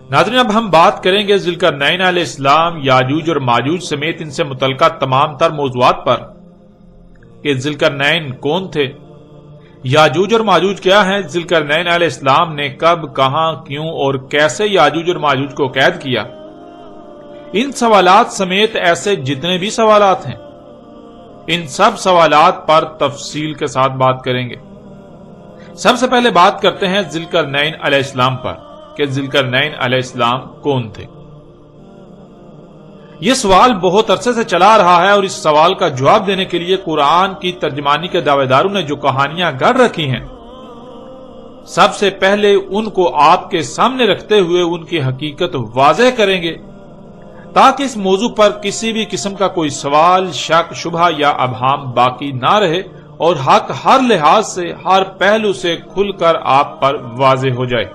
ناظرین، اب ہم بات کریں گے ذوالقرنین علیہ السلام، یاجوج اور ماجوج سمیت ان سے متعلقہ تمام تر موضوعات پر کہ ذوالقرنین کون تھے، یاجوج اور ماجوج کیا ہیں، ذوالقرنین علیہ السلام نے کب، کہاں، کیوں اور کیسے یاجوج اور ماجوج کو قید کیا، ان سوالات سمیت ایسے جتنے بھی سوالات ہیں، ان سب سوالات پر تفصیل کے ساتھ بات کریں گے۔ سب سے پہلے بات کرتے ہیں ذوالقرنین علیہ السلام پر کہ ذوالقرنین علیہ السلام کون تھے۔ یہ سوال بہت عرصے سے چلا رہا ہے اور اس سوال کا جواب دینے کے لیے قرآن کی ترجمانی کے دعوے داروں نے جو کہانیاں گڑھ رکھی ہیں، سب سے پہلے ان کو آپ کے سامنے رکھتے ہوئے ان کی حقیقت واضح کریں گے تاکہ اس موضوع پر کسی بھی قسم کا کوئی سوال، شک، شبہ یا ابہام باقی نہ رہے اور حق ہر لحاظ سے، ہر پہلو سے کھل کر آپ پر واضح ہو جائے۔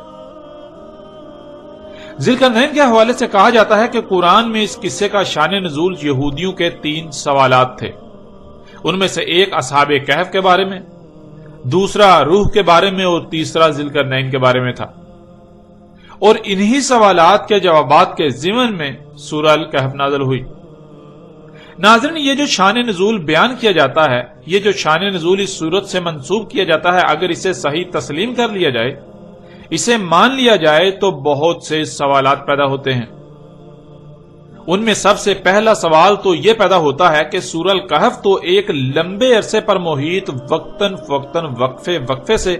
ذوالقرنین کے حوالے سے کہا جاتا ہے کہ قرآن میں اس قصے کا شان نزول یہودیوں کے 3 سوالات تھے۔ ان میں سے ایک اصحاب کہف کے بارے میں، دوسرا روح کے بارے میں اور تیسرا ذوالقرنین کے بارے میں تھا، اور انہی سوالات کے جوابات کے ضمن میں سورہ الکہف نازل ہوئی۔ ناظرین، یہ جو شان نزول بیان کیا جاتا ہے، یہ جو شان نزول اس صورت سے منسوب کیا جاتا ہے، اگر اسے صحیح تسلیم کر لیا جائے، اسے مان لیا جائے تو بہت سے سوالات پیدا ہوتے ہیں۔ ان میں سب سے پہلا سوال تو یہ پیدا ہوتا ہے کہ سورہ الکہف تو ایک لمبے عرصے پر محیط وقتاً فوقتاً وقفے سے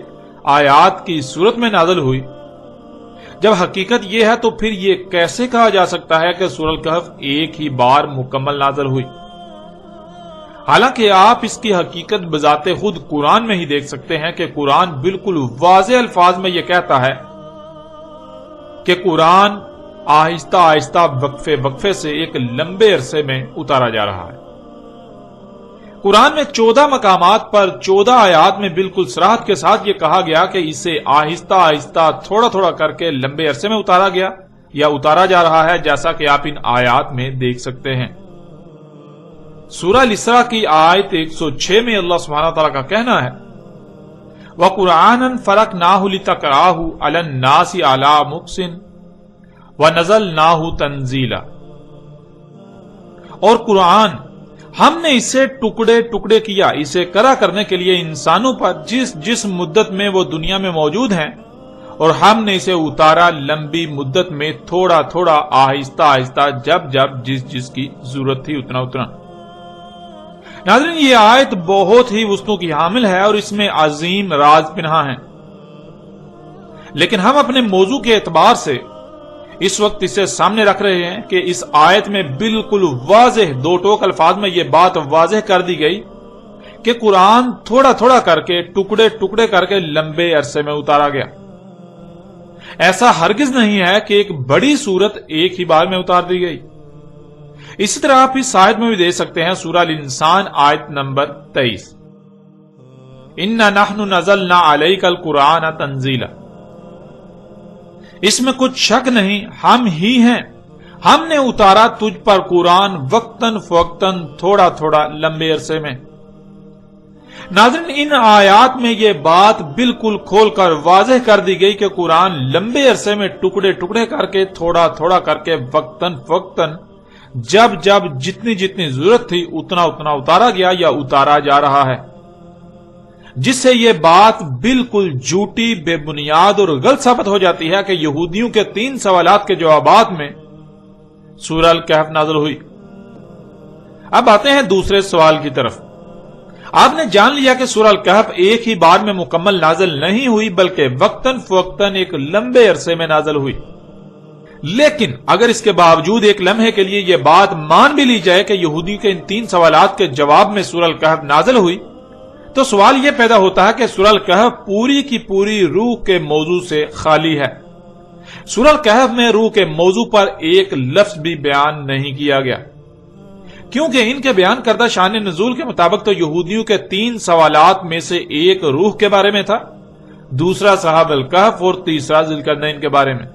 آیات کی صورت میں نازل ہوئی۔ جب حقیقت یہ ہے تو پھر یہ کیسے کہا جا سکتا ہے کہ سورہ الکہف ایک ہی بار مکمل نازل ہوئی؟ حالانکہ آپ اس کی حقیقت بذات خود قرآن میں ہی دیکھ سکتے ہیں کہ قرآن بالکل واضح الفاظ میں یہ کہتا ہے کہ قرآن آہستہ آہستہ وقفے سے ایک لمبے عرصے میں اتارا جا رہا ہے۔ قرآن میں 14 مقامات پر 14 آیات میں بالکل صراحت کے ساتھ یہ کہا گیا کہ اسے آہستہ آہستہ تھوڑا تھوڑا کر کے لمبے عرصے میں اتارا گیا یا اتارا جا رہا ہے، جیسا کہ آپ ان آیات میں دیکھ سکتے ہیں۔ سورہ الاسراء کی آیت 106 میں اللہ سبحانہ وتعالی کا کہنا ہے وَقُرْآنًا فَرَقْنَاهُ لِتَقْرَأَهُ عَلَى النَّاسِ عَلَى مُقْسٍ وَنَزَلْنَاهُ تَنزِيلًا، اور قرآن ہم نے اسے ٹکڑے ٹکڑے کیا اسے قرأ کرنے کے لیے انسانوں پر جس مدت میں وہ دنیا میں موجود ہیں، اور ہم نے اسے اتارا لمبی مدت میں تھوڑا تھوڑا، آہستہ آہستہ، جب جس کی ضرورت تھی اتنا۔ ناظرین، یہ آیت بہت ہی وسعتوں کی حامل ہے اور اس میں عظیم راز پنہاں ہیں، لیکن ہم اپنے موضوع کے اعتبار سے اس وقت اسے سامنے رکھ رہے ہیں کہ اس آیت میں بالکل واضح 2 ٹوک الفاظ میں یہ بات واضح کر دی گئی کہ قرآن تھوڑا تھوڑا کر کے، ٹکڑے ٹکڑے کر کے لمبے عرصے میں اتارا گیا۔ ایسا ہرگز نہیں ہے کہ ایک بڑی سورت ایک ہی بار میں اتار دی گئی۔ اسی طرح آپ اس آیت میں بھی دیکھ سکتے ہیں، سورہ الانسان آیت نمبر 23، اِنَّا نَحْنُ نَزَلْنَا عَلَيْكَ الْقُرْآنَ تَنزِيلًا، اس میں کچھ شک نہیں، ہم ہی ہیں، ہم نے اتارا تجھ پر قرآن وقتاً فوقتاً، تھوڑا تھوڑا، لمبے عرصے میں۔ ناظرین، ان آیات میں یہ بات بالکل کھول کر واضح کر دی گئی کہ قرآن لمبے عرصے میں ٹکڑے ٹکڑے کر کے، تھوڑا تھوڑا کر کے، وقتاً فوقتاً، جب جتنی ضرورت تھی اتنا اتارا گیا یا اتارا جا رہا ہے، جس سے یہ بات بالکل جھوٹی، بے بنیاد اور غلط ثابت ہو جاتی ہے کہ یہودیوں کے 3 سوالات کے جوابات میں سورہ الکہف نازل ہوئی۔ اب آتے ہیں دوسرے سوال کی طرف۔ آپ نے جان لیا کہ سورہ الکہف ایک ہی بار میں مکمل نازل نہیں ہوئی بلکہ وقتاً فوقتاً ایک لمبے عرصے میں نازل ہوئی، لیکن اگر اس کے باوجود ایک لمحے کے لیے یہ بات مان بھی لی جائے کہ یہودیوں کے ان 3 سوالات کے جواب میں سورہ الکہف نازل ہوئی، تو سوال یہ پیدا ہوتا ہے کہ سورہ الکہف پوری کی پوری روح کے موضوع سے خالی ہے۔ سورہ الکہف میں روح کے موضوع پر ایک لفظ بھی بیان نہیں کیا گیا، کیونکہ ان کے بیان کردہ شان نزول کے مطابق تو یہودیوں کے 3 سوالات میں سے ایک روح کے بارے میں تھا، دوسرا اصحاب الکہف اور تیسرا ذوالقرنین کے بارے میں۔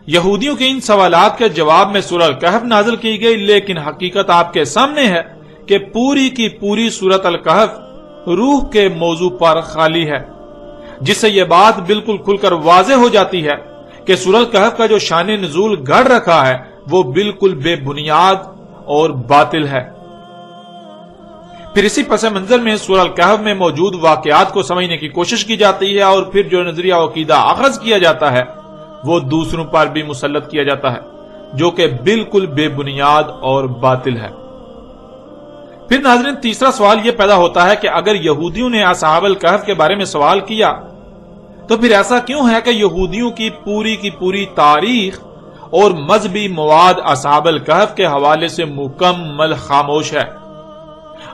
یہودیوں کے ان سوالات کے جواب میں سورہ الکہف نازل کی گئی، لیکن حقیقت آپ کے سامنے ہے کہ پوری کی پوری سورۃ الکہف روح کے موضوع پر خالی ہے، جس سے یہ بات بالکل کھل کر واضح ہو جاتی ہے کہ سورہ الکہف کا جو شان نزول گڑھ رکھا ہے وہ بالکل بے بنیاد اور باطل ہے۔ پھر اسی پس منظر میں سورہ الکہف میں موجود واقعات کو سمجھنے کی کوشش کی جاتی ہے، اور پھر جو نظریہ و عقیدہ اخذ کیا جاتا ہے وہ دوسروں پر بھی مسلط کیا جاتا ہے، جو کہ بالکل بے بنیاد اور باطل ہے۔ پھر ناظرین، تیسرا سوال یہ پیدا ہوتا ہے کہ اگر یہودیوں نے اصحاب الکہف کے بارے میں سوال کیا تو پھر ایسا کیوں ہے کہ یہودیوں کی پوری تاریخ اور مذہبی مواد اصحاب الکہف کے حوالے سے مکمل خاموش ہے؟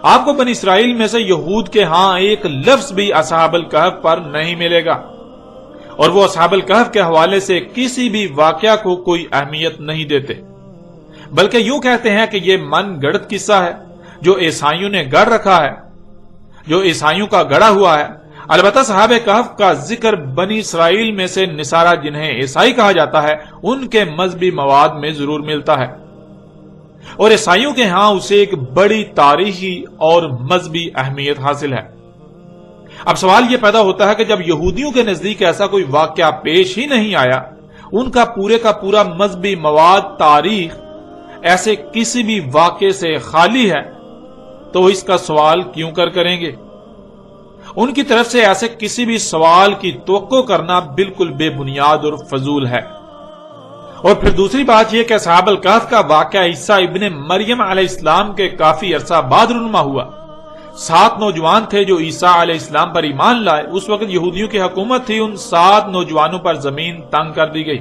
آپ کو بنی اسرائیل میں سے یہود کے ہاں ایک لفظ بھی اصحاب الکہف پر نہیں ملے گا، اور وہ اصحاب الکہف کے حوالے سے کسی بھی واقعہ کو کوئی اہمیت نہیں دیتے، بلکہ یوں کہتے ہیں کہ یہ من گڑت قصہ ہے جو عیسائیوں نے گڑھ رکھا ہے، جو عیسائیوں کا گڑھا ہوا ہے۔ البتہ صحاب کہف کا ذکر بنی اسرائیل میں سے نصارہ جنہیں عیسائی کہا جاتا ہے ان کے مذہبی مواد میں ضرور ملتا ہے، اور عیسائیوں کے ہاں اسے ایک بڑی تاریخی اور مذہبی اہمیت حاصل ہے۔ اب سوال یہ پیدا ہوتا ہے کہ جب یہودیوں کے نزدیک ایسا کوئی واقعہ پیش ہی نہیں آیا، ان کا پورا مذہبی مواد، تاریخ ایسے کسی بھی واقعے سے خالی ہے، تو اس کا سوال کیوں کریں گے؟ ان کی طرف سے ایسے کسی بھی سوال کی توقع کرنا بالکل بے بنیاد اور فضول ہے۔ اور پھر دوسری بات یہ کہ اصحاب الکہف کا واقعہ عیسیٰ ابن مریم علیہ السلام کے کافی عرصہ بعد رونما ہوا۔ 7 نوجوان تھے جو عیسیٰ علیہ السلام پر ایمان لائے۔ اس وقت یہودیوں کی حکومت تھی، ان 7 نوجوانوں پر زمین تنگ کر دی گئی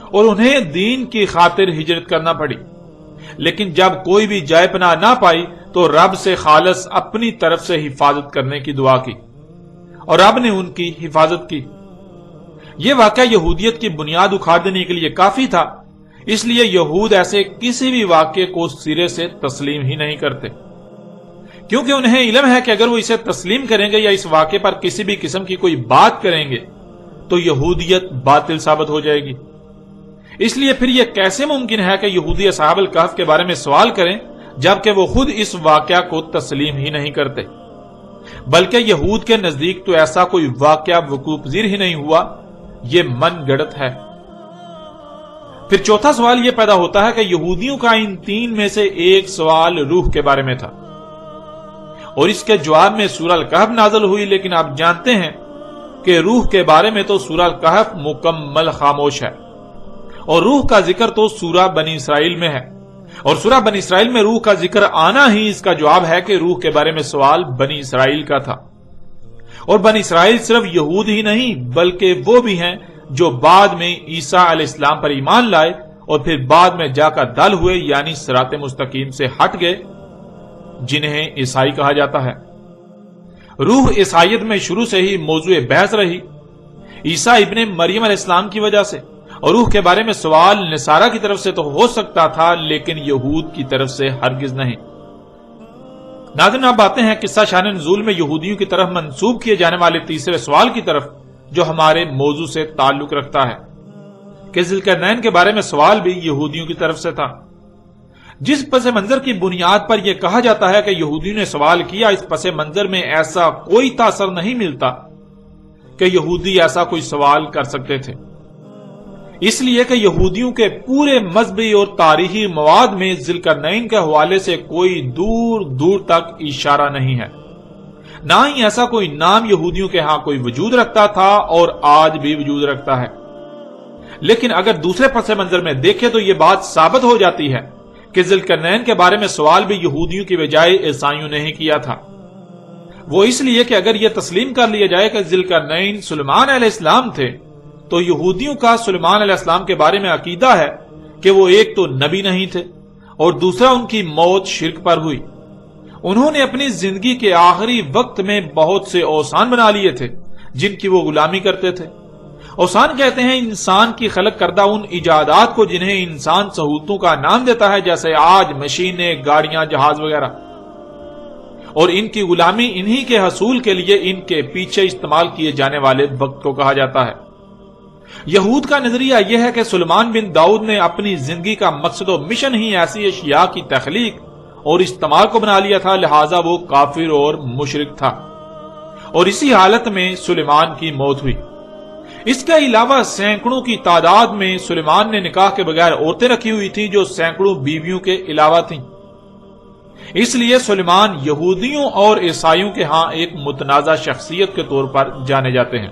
اور انہیں دین کی خاطر ہجرت کرنا پڑی، لیکن جب کوئی بھی جائے پناہ نہ پائی تو رب سے خالص اپنی طرف سے حفاظت کرنے کی دعا کی، اور رب نے ان کی حفاظت کی۔ یہ واقعہ یہودیت کی بنیاد اکھاڑ دینے کے لیے کافی تھا، اس لیے یہود ایسے کسی بھی واقعے کو سرے سے تسلیم ہی نہیں کرتے، کیونکہ انہیں علم ہے کہ اگر وہ اسے تسلیم کریں گے یا اس واقعے پر کسی بھی قسم کی کوئی بات کریں گے تو یہودیت باطل ثابت ہو جائے گی۔ اس لیے پھر یہ کیسے ممکن ہے کہ یہودی اصحاب الکہف کے بارے میں سوال کریں جبکہ وہ خود اس واقعہ کو تسلیم ہی نہیں کرتے، بلکہ یہود کے نزدیک تو ایسا کوئی واقعہ وقوع پذیر ہی نہیں ہوا، یہ من گڑت ہے۔ پھر چوتھا سوال یہ پیدا ہوتا ہے کہ یہودیوں کا ان 3 میں سے ایک سوال روح کے بارے میں تھا، اور اس کے جواب میں سورہ الکہف نازل ہوئی، لیکن آپ جانتے ہیں کہ روح کے بارے میں تو سورہ الکہف مکمل خاموش ہے، اور روح کا ذکر تو سورہ بنی اسرائیل میں ہے، اور سورہ بنی اسرائیل میں روح کا ذکر آنا ہی اس کا جواب ہے کہ روح کے بارے میں سوال بنی اسرائیل کا تھا۔ اور بنی اسرائیل صرف یہود ہی نہیں بلکہ وہ بھی ہیں جو بعد میں عیسیٰ علیہ السلام پر ایمان لائے اور پھر بعد میں جا کر دل ہوئے، یعنی صراط مستقیم سے ہٹ گئے، جنہیں عیسائی کہا جاتا ہے۔ روح عیسائیت میں شروع سے ہی موضوع بحث رہی، عیسیٰ ابن مریم علیہ السلام کی وجہ سے، اور روح کے بارے میں سوال نصارہ کی طرف سے تو ہو سکتا تھا لیکن یہود کی طرف سے ہرگز نہیں۔ ناظرین، آپ آتے ہیں قصہ شان نزول میں یہودیوں کی طرف منسوب کیے جانے والے تیسرے سوال کی طرف، جو ہمارے موضوع سے تعلق رکھتا ہے کہ ذوالقرنین کے بارے میں سوال بھی یہودیوں کی طرف سے تھا۔ جس پس منظر کی بنیاد پر یہ کہا جاتا ہے کہ یہودیوں نے سوال کیا، اس پس منظر میں ایسا کوئی تاثر نہیں ملتا کہ یہودی ایسا کوئی سوال کر سکتے تھے، اس لیے کہ یہودیوں کے پورے مذہبی اور تاریخی مواد میں ذوالقرنین کے حوالے سے کوئی دور تک اشارہ نہیں ہے، نہ ہی ایسا کوئی نام یہودیوں کے ہاں کوئی وجود رکھتا تھا اور آج بھی وجود رکھتا ہے۔ لیکن اگر دوسرے پس منظر میں دیکھیں تو یہ بات ثابت ہو جاتی ہے کہ ذوالقرنین کے بارے میں سوال بھی یہودیوں کی بجائے عیسائیوں نے ہی کیا تھا۔ وہ اس لیے کہ اگر یہ تسلیم کر لیا جائے کہ ذوالقرنین سلیمان علیہ السلام تھے تو یہودیوں کا سلیمان علیہ السلام کے بارے میں عقیدہ ہے کہ وہ ایک تو نبی نہیں تھے اور دوسرا ان کی موت شرک پر ہوئی۔ انہوں نے اپنی زندگی کے آخری وقت میں بہت سے اوثان بنا لیے تھے جن کی وہ غلامی کرتے تھے۔ اوثان کہتے ہیں انسان کی خلق کردہ ان ایجادات کو جنہیں انسان سہولتوں کا نام دیتا ہے، جیسے آج مشینیں، گاڑیاں، جہاز وغیرہ، اور ان کی غلامی انہی کے حصول کے لیے ان کے پیچھے استعمال کیے جانے والے وقت کو کہا جاتا ہے۔ یہود کا نظریہ یہ ہے کہ سلیمان بن داؤد نے اپنی زندگی کا مقصد و مشن ہی ایسی اشیاء کی تخلیق اور استعمال کو بنا لیا تھا، لہذا وہ کافر اور مشرک تھا، اور اسی حالت میں سلیمان کی موت ہوئی۔ اس کے علاوہ سینکڑوں کی تعداد میں سلیمان نے نکاح کے بغیر عورتیں رکھی ہوئی تھیں جو سینکڑوں بیویوں کے علاوہ تھیں۔ اس لیے سلیمان یہودیوں اور عیسائیوں کے ہاں ایک متنازع شخصیت کے طور پر جانے جاتے ہیں۔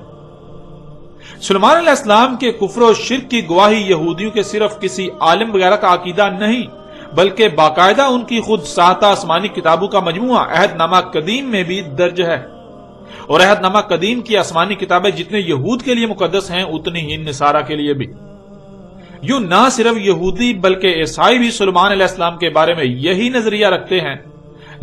سلیمان علیہ السلام کے کفر و شرک کی گواہی یہودیوں کے صرف کسی عالم وغیرہ کا عقیدہ نہیں بلکہ باقاعدہ ان کی خود ساختہ آسمانی کتابوں کا مجموعہ عہد نامہ قدیم میں بھی درج ہے، اور عہد نامہ قدیم کی آسمانی کتابیں جتنے یہود کے لیے مقدس ہیں اتنی ہی نصارہ کے لیے بھی۔ یوں نہ صرف یہودی بلکہ عیسائی بھی سلیمان علیہ السلام کے بارے میں یہی نظریہ رکھتے ہیں،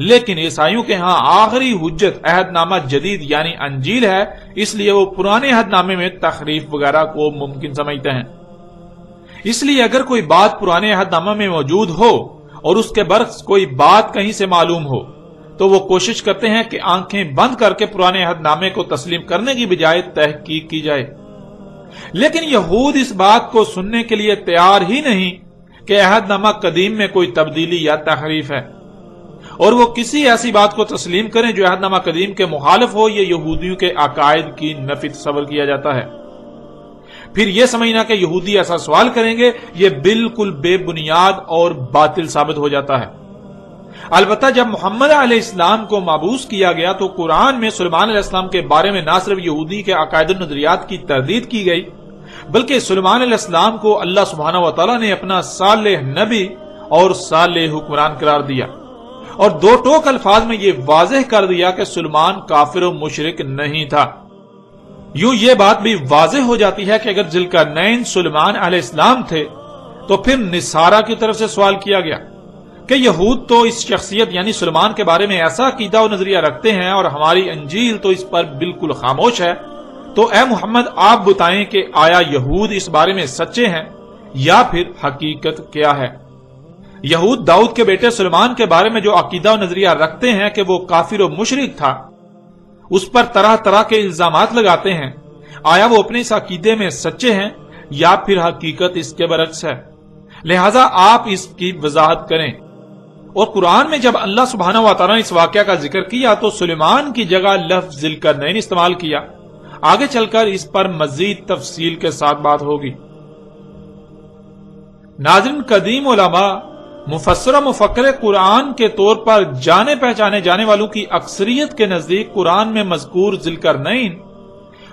لیکن عیسائیوں کے ہاں آخری حجت عہد نامہ جدید یعنی انجیل ہے، اس لیے وہ پرانے عہد نامے میں تحریف وغیرہ کو ممکن سمجھتے ہیں۔ اس لیے اگر کوئی بات پرانے عہد نامہ میں موجود ہو اور اس کے برعکس کوئی بات کہیں سے معلوم ہو تو وہ کوشش کرتے ہیں کہ آنکھیں بند کر کے پرانے عہد نامے کو تسلیم کرنے کی بجائے تحقیق کی جائے، لیکن یہود اس بات کو سننے کے لیے تیار ہی نہیں کہ عہد نامہ قدیم میں کوئی تبدیلی یا تحریف ہے، اور وہ کسی ایسی بات کو تسلیم کریں جو عہد نامہ قدیم کے مخالف ہو، یہ یہودیوں کے عقائد کی نفی تصور کیا جاتا ہے۔ پھر یہ سمجھنا کہ یہودی ایسا سوال کریں گے یہ بالکل بے بنیاد اور باطل ثابت ہو جاتا ہے۔ البتہ جب محمد علیہ السلام کو مبعوث کیا گیا تو قرآن میں سلیمان علیہ السلام کے بارے میں نہ صرف یہودی کے عقائد و نظریات کی تردید کی گئی بلکہ سلیمان علیہ السلام کو اللہ سبحانہ و تعالیٰ نے اپنا صالح نبی اور صالح حکمران قرار دیا، اور دو ٹوک الفاظ میں یہ واضح کر دیا کہ سلیمان کافر و مشرک نہیں تھا۔ یوں یہ بات بھی واضح ہو جاتی ہے کہ اگر ذوالقرنین سلیمان علیہ السلام تھے تو پھر نصارہ کی طرف سے سوال کیا گیا کہ یہود تو اس شخصیت یعنی سلیمان کے بارے میں ایسا عقیدہ و نظریہ رکھتے ہیں اور ہماری انجیل تو اس پر بالکل خاموش ہے، تو اے محمد آپ بتائیں کہ آیا یہود اس بارے میں سچے ہیں یا پھر حقیقت کیا ہے؟ یہود داؤد کے بیٹے سلیمان کے بارے میں جو عقیدہ و نظریہ رکھتے ہیں کہ وہ کافر و مشرک تھا، اس پر طرح طرح کے الزامات لگاتے ہیں، آیا وہ اپنے اس عقیدے میں سچے ہیں یا پھر حقیقت اس کے برعکس ہے؟ لہٰذا آپ اس کی وضاحت کریں۔ اور قرآن میں جب اللہ سبحانہ و تعالیٰ نے اس واقعہ کا ذکر کیا تو سلیمان کی جگہ لفظ ذوالقرنین استعمال کیا۔ آگے چل کر اس پر مزید تفصیل کے ساتھ بات ہوگی۔ ناظرین، قدیم علماء مفسر و مفکر قرآن کے طور پر جانے پہچانے جانے والوں کی اکثریت کے نزدیک قرآن میں مذکور ذوالقرنین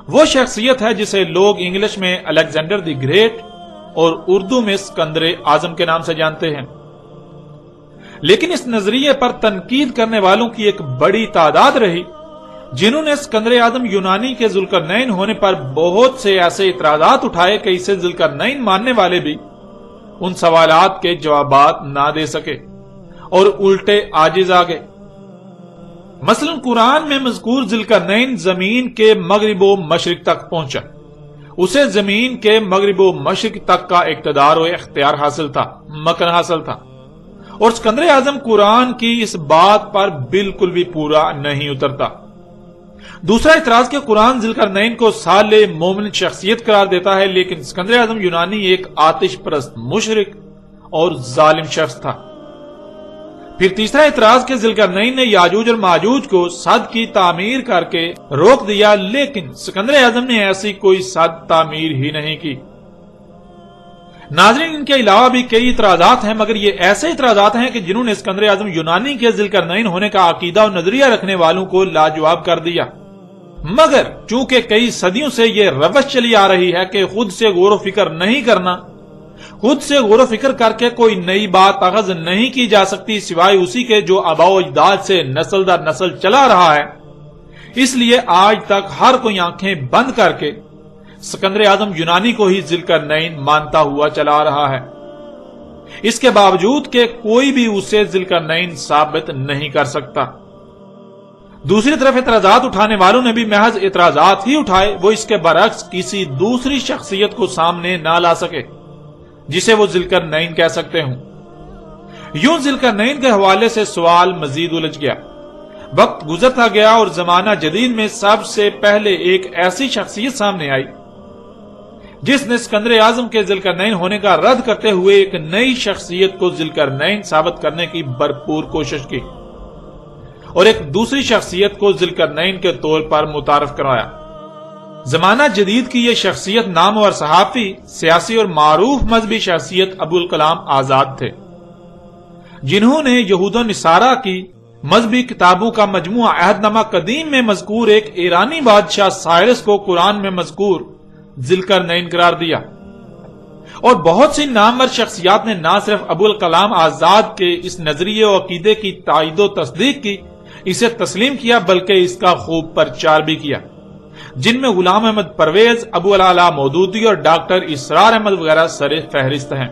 وہ شخصیت ہے جسے لوگ انگلش میں الیگزینڈر دی گریٹ اور اردو میں اسکندر اعظم کے نام سے جانتے ہیں، لیکن اس نظریے پر تنقید کرنے والوں کی ایک بڑی تعداد رہی جنہوں نے اسکندر اعظم یونانی کے ذوالقرنین ہونے پر بہت سے ایسے اعتراضات اٹھائے کہ اسے ذوالقرنین ماننے والے بھی ان سوالات کے جوابات نہ دے سکے اور الٹے عاجز آ گئے۔ مثلا قرآن میں مذکور ذوالقرنین زمین کے مغرب و مشرق تک پہنچا، اسے زمین کے مغرب و مشرق تک کا اقتدار و اختیار حاصل تھا، مکن حاصل تھا، اور اسکندر اعظم قرآن کی اس بات پر بالکل بھی پورا نہیں اترتا۔ دوسرا اعتراض کہ قرآن ذوالقرنین کو صالح مومن شخصیت قرار دیتا ہے، لیکن اسکندر اعظم یونانی ایک آتش پرست مشرک اور ظالم شخص تھا۔ پھر تیسرا اعتراض کہ ذوالقرنین نے یاجوج اور ماجوج کو سد کی تعمیر کر کے روک دیا، لیکن اسکندر اعظم نے ایسی کوئی سد تعمیر ہی نہیں کی۔ ناظرین، ان کے علاوہ بھی کئی اعتراضات ہیں، مگر یہ ایسے اعتراضات ہیں کہ جنہوں نے اسکندر اعظم یونانی کے ذوالقرنین ہونے کا عقیدہ و نظریہ رکھنے والوں کو لاجواب کر دیا۔ مگر چونکہ کئی صدیوں سے یہ روش چلی آ رہی ہے کہ خود سے غور و فکر نہیں کرنا، خود سے غور و فکر کر کے کوئی نئی بات اخذ نہیں کی جا سکتی سوائے اسی کے جو آباء و اجداد سے نسل در نسل چلا رہا ہے، اس لیے آج تک ہر کوئی آنکھیں بند کر کے اسکندر اعظم یونانی کو ہی ذوالقرنین مانتا ہوا چلا رہا ہے، اس کے باوجود کہ کوئی بھی اسے ذوالقرنین ثابت نہیں کر سکتا۔ دوسری طرف اعتراضات اٹھانے والوں نے بھی محض اعتراضات ہی اٹھائے، وہ اس کے برعکس کسی دوسری شخصیت کو سامنے نہ لا سکے جسے وہ ذوالقرنین کہہ سکتے ہوں۔ یوں ذوالقرنین کے حوالے سے سوال مزید الجھ گیا، وقت گزرتا گیا اور زمانہ جدید میں سب سے پہلے ایک ایسی شخصیت سامنے آئی جس نے اسکندر اعظم کے ذوالقرنین ہونے کا رد کرتے ہوئے ایک نئی شخصیت کو ذوالقرنین ثابت کرنے کی بھرپور کوشش کی اور ایک دوسری شخصیت کو ذوالقرنین کے طور پر متعارف کرایا۔ زمانہ جدید کی یہ شخصیت نامور صحافی، سیاسی اور معروف مذہبی شخصیت ابوالکلام آزاد تھے، جنہوں نے یہود و نصارہ کی مذہبی کتابوں کا مجموعہ عہد نامہ قدیم میں مذکور ایک ایرانی بادشاہ سائرس کو قرآن میں مذکور ذوالقرنین قرار دیا، اور بہت سی نامور شخصیات نے نہ صرف ابوالکلام آزاد کے اس نظریے و عقیدے کی تائید و تصدیق کی، اسے تسلیم کیا، بلکہ اس کا خوب پرچار بھی کیا، جن میں غلام احمد پرویز، ابو العلا مودودی اور ڈاکٹر اسرار احمد وغیرہ سر فہرست ہیں۔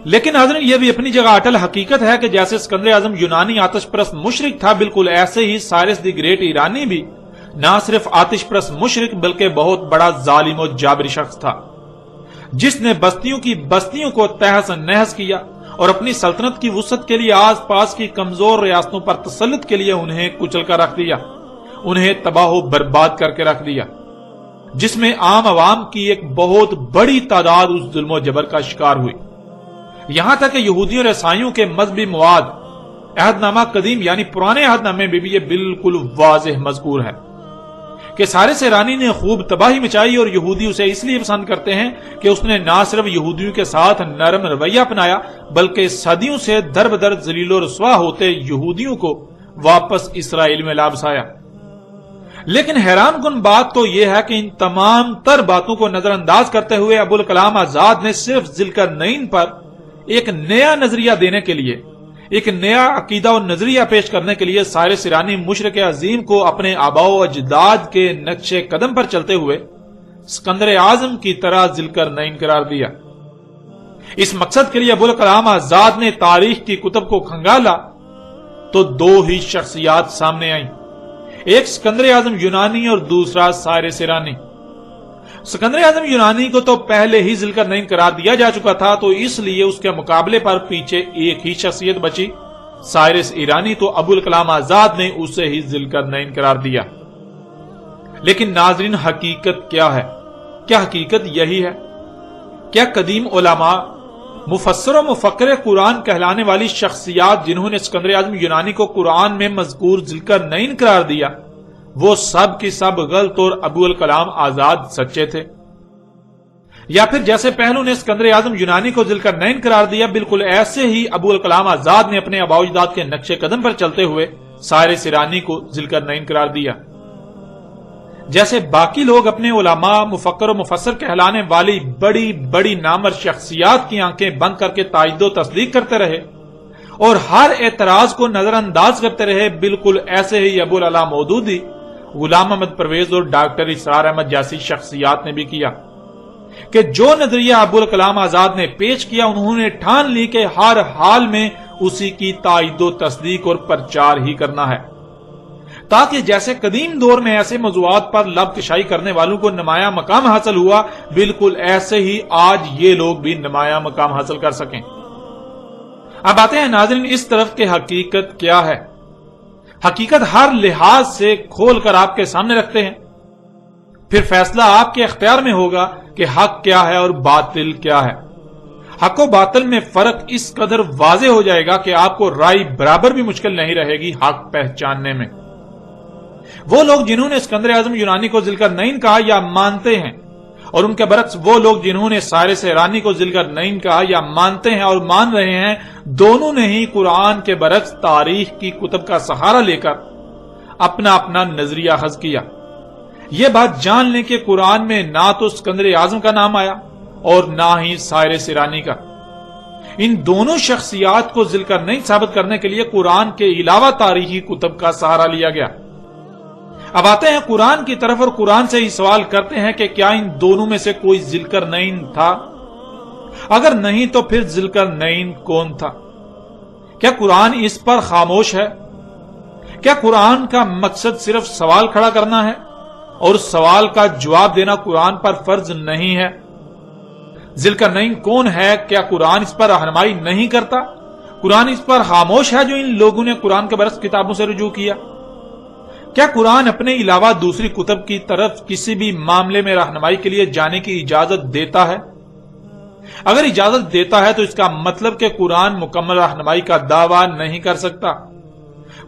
لیکن حضرت یہ بھی اپنی جگہ اٹل حقیقت ہے کہ جیسے اسکندر اعظم یونانی آتش پرست مشرک تھا، بالکل ایسے ہی سائرس دی گریٹ ایرانی بھی نہ صرف آتش پرست مشرک بلکہ بہت بڑا ظالم و جابری شخص تھا، جس نے بستیوں کی بستیوں کو تہس نہس کیا اور اپنی سلطنت کی وسعت کے لیے آس پاس کی کمزور ریاستوں پر تسلط کے لیے انہیں کچل کر رکھ دیا، انہیں تباہ و برباد کر کے رکھ دیا، جس میں عام عوام کی ایک بہت بڑی تعداد اس ظلم و جبر کا شکار ہوئی، یہاں تک کہ یہودیوں اور عیسائیوں کے مذہبی مواد عہد نامہ قدیم یعنی پرانے عہد نامے میں بھی یہ بالکل واضح مذکور ہے کہ سائرس ایرانی نے خوب تباہی مچائی، اور یہودی اسے اس لیے پسند کرتے ہیں کہ اس نے نہ صرف یہودیوں کے ساتھ نرم رویہ اپنایا بلکہ صدیوں سے در بدر ذلیل و رسوا ہوتے یہودیوں کو واپس اسرائیل میں لا بسایا۔ لیکن حیران کن بات تو یہ ہے کہ ان تمام تر باتوں کو نظر انداز کرتے ہوئے ابوالکلام آزاد نے صرف ذوالقرنین پر ایک نیا نظریہ دینے کے لیے، ایک نیا عقیدہ و نظریہ پیش کرنے کے لیے سائرس ایرانی مشرک عظیم کو اپنے آباء و اجداد کے نقش قدم پر چلتے ہوئے اسکندر اعظم کی طرح ذوالقرنین قرار دیا۔ اس مقصد کے لیے ابوالکلام آزاد نے تاریخ کی کتب کو کھنگالا تو دو ہی شخصیات سامنے آئیں، ایک اسکندر اعظم یونانی اور دوسرا سائرس ایرانی۔ اسکندر اعظم یونانی کو تو پہلے ہی ذوالقرنین قرار دیا جا چکا تھا، تو اس لیے اس کے مقابلے پر پیچھے ایک ہی شخصیت بچی، سائرس ایرانی، تو ابوالکلام آزاد نے اسے ہی ذوالقرنین قرار دیا۔ لیکن ناظرین، حقیقت کیا ہے؟ کیا حقیقت یہی ہے؟ کیا قدیم علماء، مفسر و مفکر قرآن کہلانے والی شخصیات جنہوں نے اسکندر اعظم یونانی کو قرآن میں مذکور ذوالقرنین قرار دیا، وہ سب کی سب غلط اور ابوالکلام آزاد سچے تھے؟ یا پھر جیسے پہلو نے اسکندر اعظم یونانی کو ذوالقرنین قرار دیا، بالکل ایسے ہی ابوالکلام آزاد نے اپنے آباء و اجداد کے نقش قدم پر چلتے ہوئے سائرس ایرانی کو ذوالقرنین قرار دیا؟ جیسے باقی لوگ اپنے علماء، مفکر و مفسر کہلانے والی بڑی بڑی نامور شخصیات کی آنکھیں بند کر کے تائید و تصدیق کرتے رہے اور ہر اعتراض کو نظر انداز کرتے رہے، بالکل ایسے ہی ابو العلا مودودی، غلام احمد پرویز اور ڈاکٹر اسرار احمد جیسی شخصیات نے بھی کیا کہ جو نظریہ ابوالکلام آزاد نے پیش کیا، انہوں نے ٹھان لی کہ ہر حال میں اسی کی تائید و تصدیق اور پرچار ہی کرنا ہے، تاکہ جیسے قدیم دور میں ایسے موضوعات پر لب کشائی کرنے والوں کو نمایاں مقام حاصل ہوا، بالکل ایسے ہی آج یہ لوگ بھی نمایاں مقام حاصل کر سکیں۔ اب آتے ہیں ناظرین اس طرف کہ حقیقت کیا ہے۔ حقیقت ہر لحاظ سے کھول کر آپ کے سامنے رکھتے ہیں، پھر فیصلہ آپ کے اختیار میں ہوگا کہ حق کیا ہے اور باطل کیا ہے۔ حق و باطل میں فرق اس قدر واضح ہو جائے گا کہ آپ کو رائے برابر بھی مشکل نہیں رہے گی حق پہچاننے میں۔ وہ لوگ جنہوں نے اسکندر اعظم یونانی کو ذوالقرنین کہا یا مانتے ہیں، اور ان کے برعکس وہ لوگ جنہوں نے سائرس ایرانی کو ذوالقرنین کہا یا مانتے ہیں اور مان رہے ہیں، دونوں نے ہی قرآن کے برعکس تاریخ کی کتب کا سہارا لے کر اپنا اپنا نظریہ اخذ کیا۔ یہ بات جان لیں کہ قرآن میں نہ تو اسکندر اعظم کا نام آیا اور نہ ہی سائرس ایرانی کا۔ ان دونوں شخصیات کو ذوالقرنین ثابت کرنے کے لیے قرآن کے علاوہ تاریخی کتب کا سہارا لیا گیا۔ اب آتے ہیں قرآن کی طرف اور قرآن سے ہی سوال کرتے ہیں کہ کیا ان دونوں میں سے کوئی ذوالقرنین تھا؟ اگر نہیں تو پھر ذوالقرنین کون تھا؟ کیا قرآن اس پر خاموش ہے؟ کیا قرآن کا مقصد صرف سوال کھڑا کرنا ہے اور سوال کا جواب دینا قرآن پر فرض نہیں ہے؟ ذوالقرنین کون ہے؟ کیا قرآن اس پر رہنمائی نہیں کرتا؟ قرآن اس پر خاموش ہے جو ان لوگوں نے قرآن کے برعکس کتابوں سے رجوع کیا؟ کیا قرآن اپنے علاوہ دوسری کتب کی طرف کسی بھی معاملے میں رہنمائی کے لیے جانے کی اجازت دیتا ہے؟ اگر اجازت دیتا ہے تو اس کا مطلب کہ قرآن مکمل رہنمائی کا دعویٰ نہیں کر سکتا۔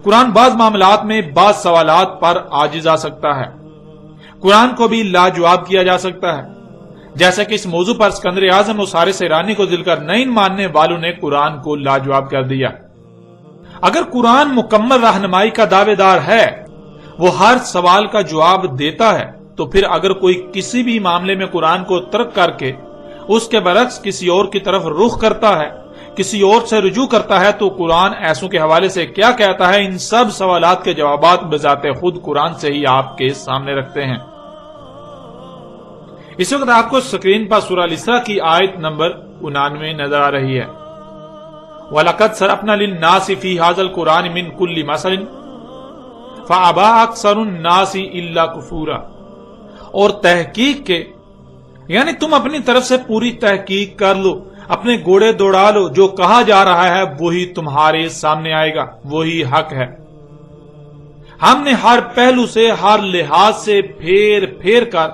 قرآن بعض معاملات میں بعض سوالات پر عاجز آ سکتا ہے۔ قرآن کو بھی لاجواب کیا جا سکتا ہے، جیسا کہ اس موضوع پر اسکندر اعظم اور سارے سیرانی کو ذل کر نہیں ماننے والوں نے قرآن کو لاجواب کر دیا۔ اگر قرآن مکمل رہنمائی کا دعوے دار ہے، وہ ہر سوال کا جواب دیتا ہے، تو پھر اگر کوئی کسی بھی معاملے میں قرآن کو ترک کر کے اس کے برعکس کسی اور کی طرف رخ کرتا ہے، کسی اور سے رجوع کرتا ہے، تو قرآن ایسوں کے حوالے سے کیا کہتا ہے؟ ان سب سوالات کے جوابات بذات خود قرآن سے ہی آپ کے سامنے رکھتے ہیں۔ اس وقت آپ کو سکرین پر سورہ الاسراء کی آیت نمبر 99 نظر آ رہی ہے۔ وَلَقَدْ صَرَفْنَا لِلنَّاسِ فِي هَذَا الْقُرْآنِ مِنْ كُلِّ مَثَلٍ فَأَبَىٰ أَكْثَرُ النَّاسِ إِلَّا كُفُورًا، اور تحقیق کے یعنی تم اپنی طرف سے پوری تحقیق کر لو، اپنے گھوڑے دوڑا لو، جو کہا جا رہا ہے وہی تمہارے سامنے آئے گا، وہی حق ہے۔ ہم نے ہر پہلو سے، ہر لحاظ سے پھیر پھیر کر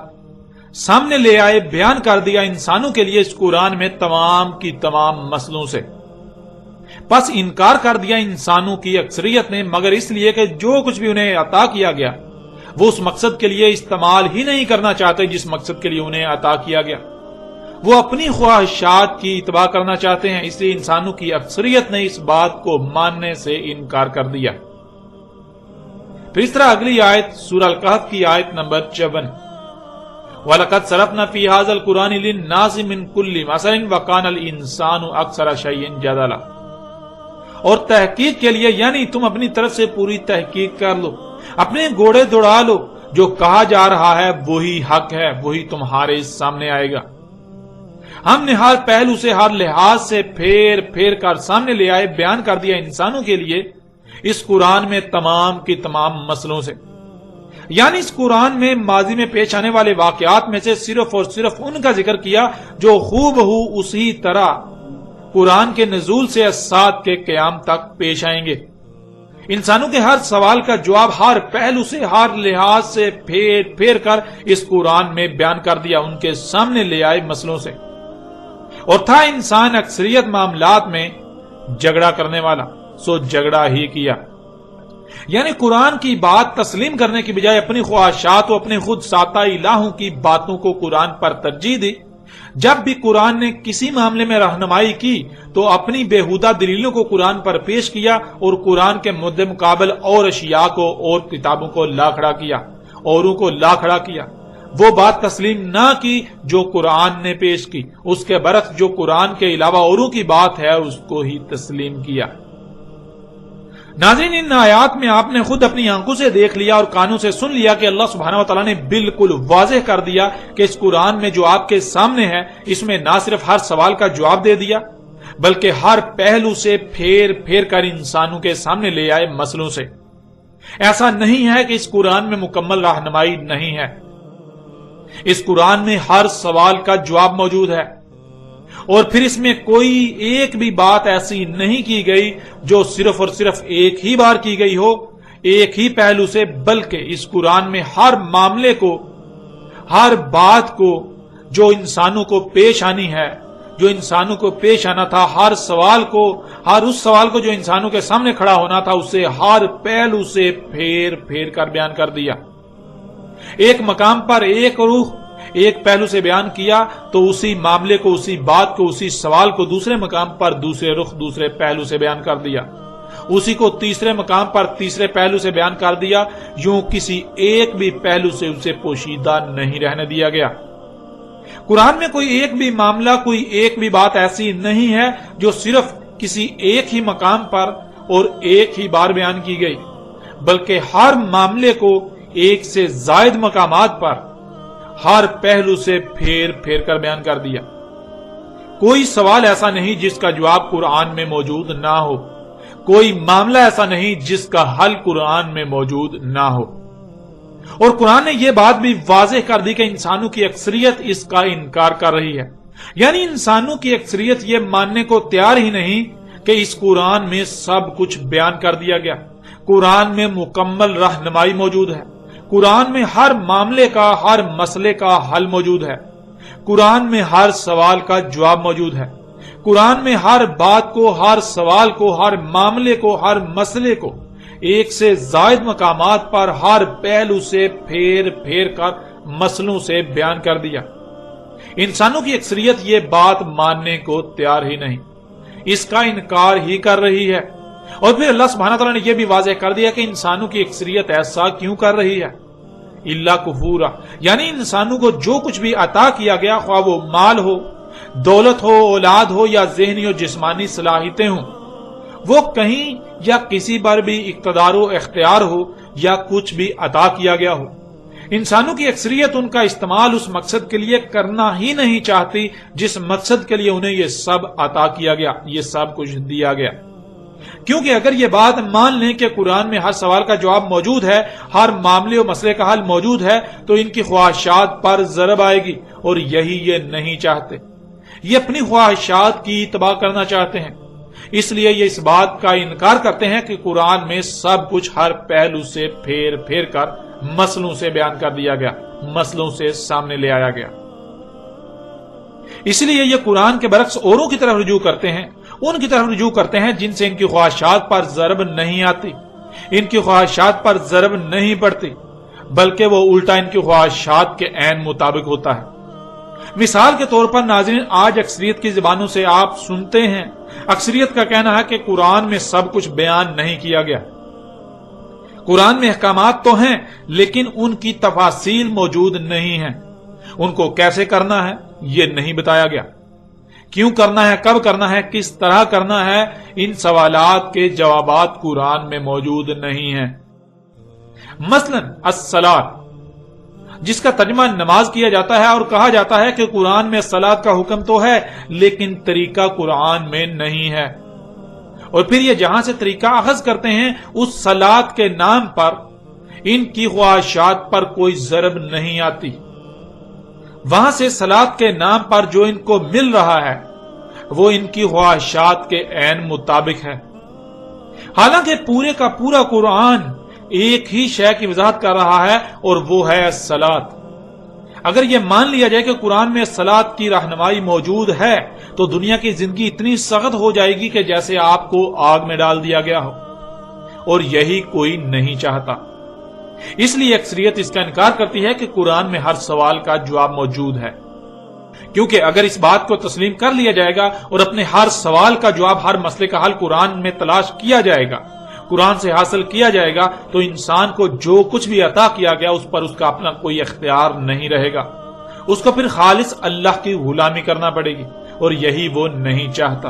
سامنے لے آئے، بیان کر دیا انسانوں کے لیے اس قرآن میں تمام کی تمام مسئلوں سے۔ پس انکار کر دیا انسانوں کی اکثریت نے، مگر اس لیے کہ جو کچھ بھی انہیں عطا کیا گیا وہ اس مقصد کے لیے استعمال ہی نہیں کرنا چاہتے جس مقصد کے لیے انہیں عطا کیا گیا، وہ اپنی خواہشات کی اتباع کرنا چاہتے ہیں، اس لیے انسانوں کی اکثریت نے اس بات کو ماننے سے انکار کر دیا۔ پھر اس طرح اگلی آیت سورہ الکہف کی آیت نمبر 54، وَلَقَدْ صَرَفْنَا فِي هَذَا الْقُرْآنِ لِلنَّاسِ مِنْ كُلِّ مَثَلٍ وَكَانَ الْإِنسَانُ أَكْثَرَ شَيْءٍ جَدَلًا، اور تحقیق کے لیے یعنی تم اپنی طرف سے پوری تحقیق کر لو، اپنے گھوڑے دوڑا لو، جو کہا جا رہا ہے وہی حق ہے، وہی تمہارے سامنے آئے گا۔ ہم نے ہر پہلو سے، ہر لحاظ سے پھیر پھیر کر سامنے لے آئے، بیان کر دیا انسانوں کے لیے اس قرآن میں تمام کی تمام مسئلوں سے، یعنی اس قرآن میں ماضی میں پیش آنے والے واقعات میں سے صرف اور صرف ان کا ذکر کیا جو خوب ہو اسی طرح قرآن کے نزول سے اسات کے قیام تک پیش آئیں گے۔ انسانوں کے ہر سوال کا جواب ہر پہلو سے، ہر لحاظ سے پھیر پھیر کر اس قرآن میں بیان کر دیا، ان کے سامنے لے آئے مسئلوں سے۔ اور تھا انسان اکثریت معاملات میں جھگڑا کرنے والا، سو جھگڑا ہی کیا، یعنی قرآن کی بات تسلیم کرنے کی بجائے اپنی خواہشات و اپنے خود ساتہ الہوں کی باتوں کو قرآن پر ترجیح دی۔ جب بھی قرآن نے کسی معاملے میں رہنمائی کی تو اپنی بےہودہ دلیلوں کو قرآن پر پیش کیا اور قرآن کے مد مقابل اور اشیاء کو اور کتابوں کو لا کھڑا کیا، اوروں کو لا کھڑا کیا، وہ بات تسلیم نہ کی جو قرآن نے پیش کی، اس کے برعکس جو قرآن کے علاوہ اوروں کی بات ہے اس کو ہی تسلیم کیا۔ ناظرین، ان آیات میں آپ نے خود اپنی آنکھوں سے دیکھ لیا اور کانوں سے سن لیا کہ اللہ سبحانہ وتعالی نے بالکل واضح کر دیا کہ اس قرآن میں جو آپ کے سامنے ہے، اس میں نہ صرف ہر سوال کا جواب دے دیا بلکہ ہر پہلو سے پھیر پھیر کر انسانوں کے سامنے لے آئے مسئلوں سے۔ ایسا نہیں ہے کہ اس قرآن میں مکمل رہنمائی نہیں ہے، اس قرآن میں ہر سوال کا جواب موجود ہے، اور پھر اس میں کوئی ایک بھی بات ایسی نہیں کی گئی جو صرف اور صرف ایک ہی بار کی گئی ہو، ایک ہی پہلو سے، بلکہ اس قرآن میں ہر معاملے کو، ہر بات کو جو انسانوں کو پیش آنی ہے، جو انسانوں کو پیش آنا تھا، ہر سوال کو، ہر اس سوال کو جو انسانوں کے سامنے کھڑا ہونا تھا، اسے ہر پہلو سے پھیر پھیر کر بیان کر دیا۔ ایک مقام پر ایک روح ایک پہلو سے بیان کیا تو اسی معاملے کو، اسی بات کو، اسی سوال کو دوسرے مقام پر دوسرے رخ، دوسرے پہلو سے بیان کر دیا، اسی کو تیسرے مقام پر تیسرے پہلو سے بیان کر دیا، یوں کسی ایک بھی پہلو سے اسے پوشیدہ نہیں رہنے دیا گیا۔ قرآن میں کوئی ایک بھی معاملہ، کوئی ایک بھی بات ایسی نہیں ہے جو صرف کسی ایک ہی مقام پر اور ایک ہی بار بیان کی گئی، بلکہ ہر معاملے کو ایک سے زائد مقامات پر ہر پہلو سے پھیر پھیر کر بیان کر دیا۔ کوئی سوال ایسا نہیں جس کا جواب قرآن میں موجود نہ ہو، کوئی معاملہ ایسا نہیں جس کا حل قرآن میں موجود نہ ہو۔ اور قرآن نے یہ بات بھی واضح کر دی کہ انسانوں کی اکثریت اس کا انکار کر رہی ہے، یعنی انسانوں کی اکثریت یہ ماننے کو تیار ہی نہیں کہ اس قرآن میں سب کچھ بیان کر دیا گیا، قرآن میں مکمل رہنمائی موجود ہے، قرآن میں ہر معاملے کا، ہر مسئلے کا حل موجود ہے، قرآن میں ہر سوال کا جواب موجود ہے، قرآن میں ہر بات کو، ہر سوال کو، ہر معاملے کو، ہر مسئلے کو ایک سے زائد مقامات پر ہر پہلو سے پھیر پھیر کر مسئلوں سے بیان کر دیا۔ انسانوں کی اکثریت یہ بات ماننے کو تیار ہی نہیں، اس کا انکار ہی کر رہی ہے۔ اور پھر اللہ سبحانہ تعالیٰ نے یہ بھی واضح کر دیا کہ انسانوں کی اکثریت ایسا کیوں کر رہی ہے، الا کفورا، یعنی انسانوں کو جو کچھ بھی عطا کیا گیا، خواہ وہ مال ہو، دولت ہو، اولاد ہو یا ذہنی اور جسمانی صلاحیتیں ہوں، وہ کہیں یا کسی پر بھی اقتدار و اختیار ہو یا کچھ بھی عطا کیا گیا ہو، انسانوں کی اکثریت ان کا استعمال اس مقصد کے لیے کرنا ہی نہیں چاہتی جس مقصد کے لیے انہیں یہ سب عطا کیا گیا، یہ سب کچھ دیا گیا۔ کیونکہ اگر یہ بات مان لیں کہ قرآن میں ہر سوال کا جواب موجود ہے، ہر معاملے و مسئلے کا حل موجود ہے، تو ان کی خواہشات پر ضرب آئے گی، اور یہی یہ نہیں چاہتے۔ یہ اپنی خواہشات کی تباہ کرنا چاہتے ہیں، اس لیے یہ اس بات کا انکار کرتے ہیں کہ قرآن میں سب کچھ ہر پہلو سے پھیر پھیر کر مسئلوں سے بیان کر دیا گیا، مسئلوں سے سامنے لے آیا گیا۔ اس لیے یہ قرآن کے برعکس اوروں کی طرف رجوع کرتے ہیں، ان کی طرف رجوع کرتے ہیں جن سے ان کی خواہشات پر ضرب نہیں آتی، ان کی خواہشات پر ضرب نہیں پڑتی، بلکہ وہ الٹا ان کی خواہشات کے عین مطابق ہوتا ہے۔ مثال کے طور پر ناظرین، آج اکثریت کی زبانوں سے آپ سنتے ہیں، اکثریت کا کہنا ہے کہ قرآن میں سب کچھ بیان نہیں کیا گیا۔ قرآن میں احکامات تو ہیں لیکن ان کی تفاصیل موجود نہیں ہیں، ان کو کیسے کرنا ہے یہ نہیں بتایا گیا، کیوں کرنا ہے، کب کرنا ہے، کس طرح کرنا ہے، ان سوالات کے جوابات قرآن میں موجود نہیں ہیں۔ مثلا الصلاۃ، جس کا ترجمہ نماز کیا جاتا ہے، اور کہا جاتا ہے کہ قرآن میں صلاۃ کا حکم تو ہے لیکن طریقہ قرآن میں نہیں ہے، اور پھر یہ جہاں سے طریقہ اخذ کرتے ہیں اس صلاۃ کے نام پر ان کی خواہشات پر کوئی ضرب نہیں آتی، وہاں سے صلاۃ کے نام پر جو ان کو مل رہا ہے وہ ان کی خواہشات کے عین مطابق ہے، حالانکہ پورے کا پورا قرآن ایک ہی شے کی وضاحت کر رہا ہے، اور وہ ہے الصلاۃ۔ اگر یہ مان لیا جائے کہ قرآن میں صلاۃ کی رہنمائی موجود ہے تو دنیا کی زندگی اتنی سخت ہو جائے گی کہ جیسے آپ کو آگ میں ڈال دیا گیا ہو، اور یہی کوئی نہیں چاہتا۔ اس لیے اکثریت اس کا انکار کرتی ہے کہ قرآن میں ہر سوال کا جواب موجود ہے، کیونکہ اگر اس بات کو تسلیم کر لیا جائے گا اور اپنے ہر سوال کا جواب، ہر مسئلے کا حل قرآن میں تلاش کیا جائے گا، قرآن سے حاصل کیا جائے گا، تو انسان کو جو کچھ بھی عطا کیا گیا اس پر اس کا اپنا کوئی اختیار نہیں رہے گا، اس کو پھر خالص اللہ کی غلامی کرنا پڑے گی، اور یہی وہ نہیں چاہتا۔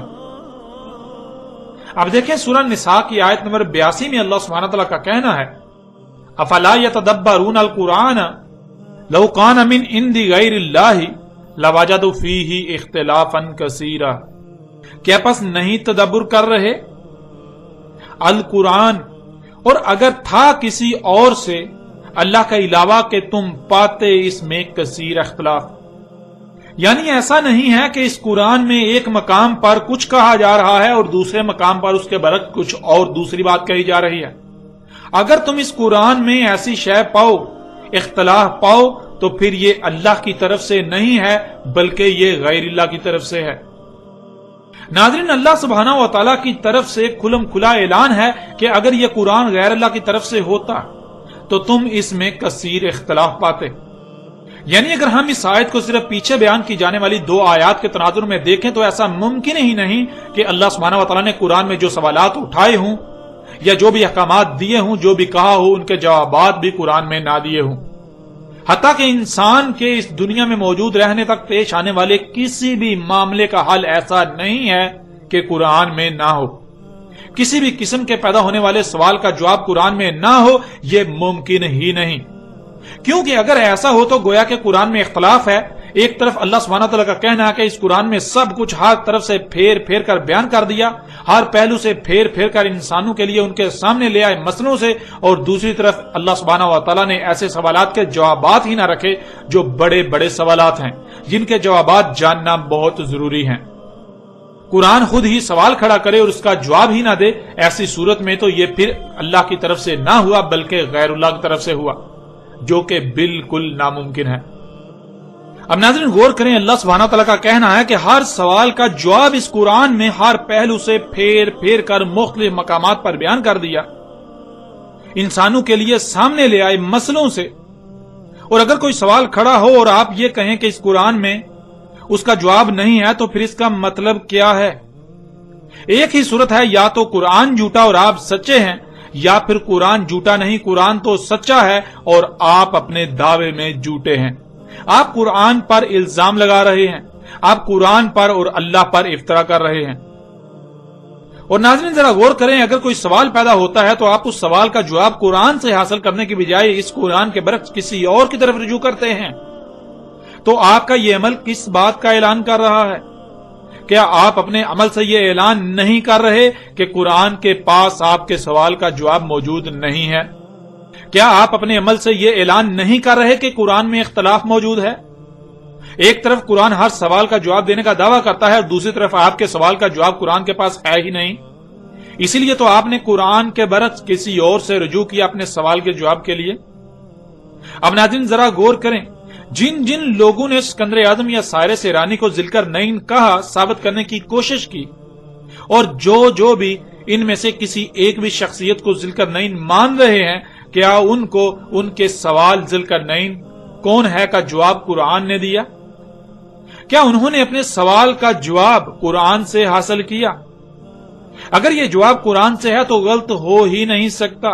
اب دیکھیں سورہ نساء کی آیت نمبر 82 میں اللہ سبحانہ تعالیٰ کا کہنا ہے، افلا یتدبرون القرآن لو کان من عند غیر اللہ لوجدوا فیہ اختلافا کثیرا، کیا پس نہیں تدبر کر رہے القرآن، اور اگر تھا کسی اور سے اللہ کا علاوہ کہ تم پاتے اس میں کثیر اختلاف، یعنی ایسا نہیں ہے کہ اس قرآن میں ایک مقام پر کچھ کہا جا رہا ہے اور دوسرے مقام پر اس کے برعکس کچھ اور دوسری بات کہی جا رہی ہے۔ اگر تم اس قرآن میں ایسی شے پاؤ، اختلاف پاؤ، تو پھر یہ اللہ کی طرف سے نہیں ہے بلکہ یہ غیر اللہ کی طرف سے ہے۔ ناظرین، اللہ سبحانہ و تعالیٰ کی طرف سے کھلم کھلا اعلان ہے کہ اگر یہ قرآن غیر اللہ کی طرف سے ہوتا تو تم اس میں کثیر اختلاف پاتے۔ یعنی اگر ہم اس آیت کو صرف پیچھے بیان کی جانے والی 2 آیات کے تناظر میں دیکھیں تو ایسا ممکن ہی نہیں کہ اللہ سبحانہ و تعالیٰ نے قرآن میں جو سوالات اٹھائے ہوں یا جو بھی احکامات دیے ہوں، جو بھی کہا ہو، ان کے جوابات بھی قرآن میں نہ دیے ہوں۔ حتیٰ کہ انسان کے اس دنیا میں موجود رہنے تک پیش آنے والے کسی بھی معاملے کا حل ایسا نہیں ہے کہ قرآن میں نہ ہو، کسی بھی قسم کے پیدا ہونے والے سوال کا جواب قرآن میں نہ ہو، یہ ممکن ہی نہیں۔ کیونکہ اگر ایسا ہو تو گویا کہ قرآن میں اختلاف ہے۔ ایک طرف اللہ سبحانہ تعالیٰ کا کہنا ہے کہ اس قرآن میں سب کچھ ہر طرف سے پھیر پھیر کر بیان کر دیا، ہر پہلو سے پھیر پھیر کر انسانوں کے لیے ان کے سامنے لے آئے مسئلوں سے، اور دوسری طرف اللہ سبحانہ و تعالیٰ نے ایسے سوالات کے جوابات ہی نہ رکھے جو بڑے بڑے سوالات ہیں، جن کے جوابات جاننا بہت ضروری ہیں۔ قرآن خود ہی سوال کھڑا کرے اور اس کا جواب ہی نہ دے، ایسی صورت میں تو یہ پھر اللہ کی طرف سے نہ ہوا بلکہ غیر اللہ کی طرف سے ہوا، جو کہ بالکل ناممکن ہے۔ اب ناظرین غور کریں، اللہ سبحانہ تعالیٰ کا کہنا ہے کہ ہر سوال کا جواب اس قرآن میں ہر پہلو سے پھیر پھیر کر مختلف مقامات پر بیان کر دیا، انسانوں کے لیے سامنے لے آئے مسئلوں سے، اور اگر کوئی سوال کھڑا ہو اور آپ یہ کہیں کہ اس قرآن میں اس کا جواب نہیں ہے تو پھر اس کا مطلب کیا ہے؟ ایک ہی صورت ہے، یا تو قرآن جھوٹا اور آپ سچے ہیں، یا پھر قرآن جھوٹا نہیں، قرآن تو سچا ہے اور آپ اپنے دعوے میں جھوٹے ہیں۔ آپ قرآن پر الزام لگا رہے ہیں، آپ قرآن پر اور اللہ پر افترا کر رہے ہیں۔ اور ناظرین ذرا غور کریں، اگر کوئی سوال پیدا ہوتا ہے تو آپ اس سوال کا جواب قرآن سے حاصل کرنے کی بجائے اس قرآن کے برعکس کسی اور کی طرف رجوع کرتے ہیں، تو آپ کا یہ عمل کس بات کا اعلان کر رہا ہے؟ کیا آپ اپنے عمل سے یہ اعلان نہیں کر رہے کہ قرآن کے پاس آپ کے سوال کا جواب موجود نہیں ہے؟ کیا آپ اپنے عمل سے یہ اعلان نہیں کر رہے کہ قرآن میں اختلاف موجود ہے؟ ایک طرف قرآن ہر سوال کا جواب دینے کا دعویٰ کرتا ہے اور دوسری طرف آپ کے سوال کا جواب قرآن کے پاس ہے ہی نہیں۔ اسی لیے تو آپ نے قرآن کے برعکس کسی اور سے رجوع کیا اپنے سوال کے جواب کے لیے۔ اب ناظرین ذرا غور کریں، جن جن لوگوں نے اسکندر اعظم یا سائرس ایرانی کو ذوالقرنین کہا ثابت کرنے کی کوشش کی، اور جو بھی ان میں سے کسی ایک بھی شخصیت کو ذوالقرنین مان رہے ہیں، کیا ان کو ان کے سوال ذوالقرنین کون ہے کا جواب قرآن نے دیا؟ کیا انہوں نے اپنے سوال کا جواب قرآن سے حاصل کیا؟ اگر یہ جواب قرآن سے ہے تو غلط ہو ہی نہیں سکتا،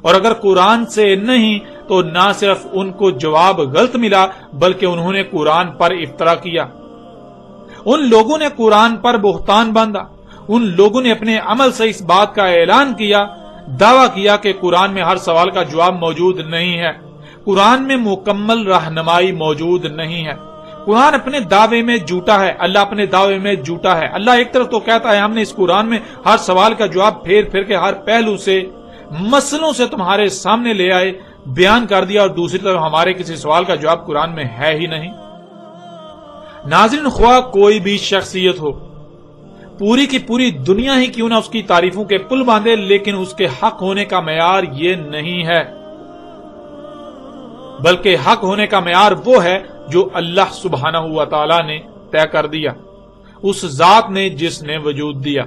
اور اگر قرآن سے نہیں تو نہ صرف ان کو جواب غلط ملا بلکہ انہوں نے قرآن پر افترا کیا۔ ان لوگوں نے قرآن پر بہتان باندھا، ان لوگوں نے اپنے عمل سے اس بات کا اعلان کیا، دعویٰ کیا کہ قرآن میں ہر سوال کا جواب موجود نہیں ہے، قرآن میں مکمل رہنمائی موجود نہیں ہے، قرآن اپنے دعوے میں جھوٹا ہے، اللہ اپنے دعوے میں جھوٹا ہے۔ اللہ ایک طرف تو کہتا ہے ہم نے اس قرآن میں ہر سوال کا جواب پھیر پھیر کے ہر پہلو سے مسئلوں سے تمہارے سامنے لے آئے، بیان کر دیا، اور دوسری طرف ہمارے کسی سوال کا جواب قرآن میں ہے ہی نہیں۔ ناظرین خواہ کوئی بھی شخصیت ہو، پوری کی پوری دنیا ہی کیوں نہ اس کی تعریفوں کے پل باندھے، لیکن اس کے حق ہونے کا معیار یہ نہیں ہے، بلکہ حق ہونے کا معیار وہ ہے جو اللہ سبحانہ و تعالی نے طے کر دیا، اس ذات نے جس نے وجود دیا۔